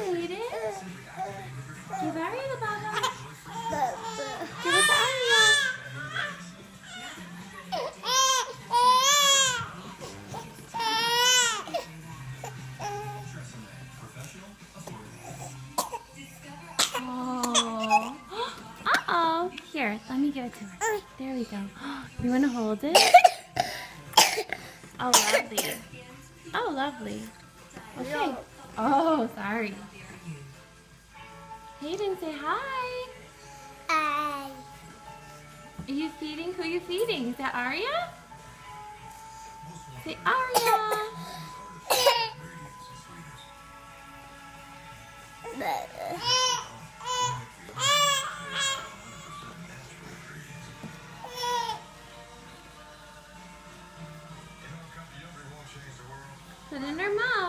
Hayden. Give Aria the bottle. Give it to Aria. Oh. Uh-oh. Here, let me give it to her. There we go. You want to hold it? Oh, lovely. Oh, lovely. Okay. Oh, sorry. Hayden, say hi. Hi. Are you feeding? Who are you feeding? Is that Aria? Say Aria. Put in her mouth.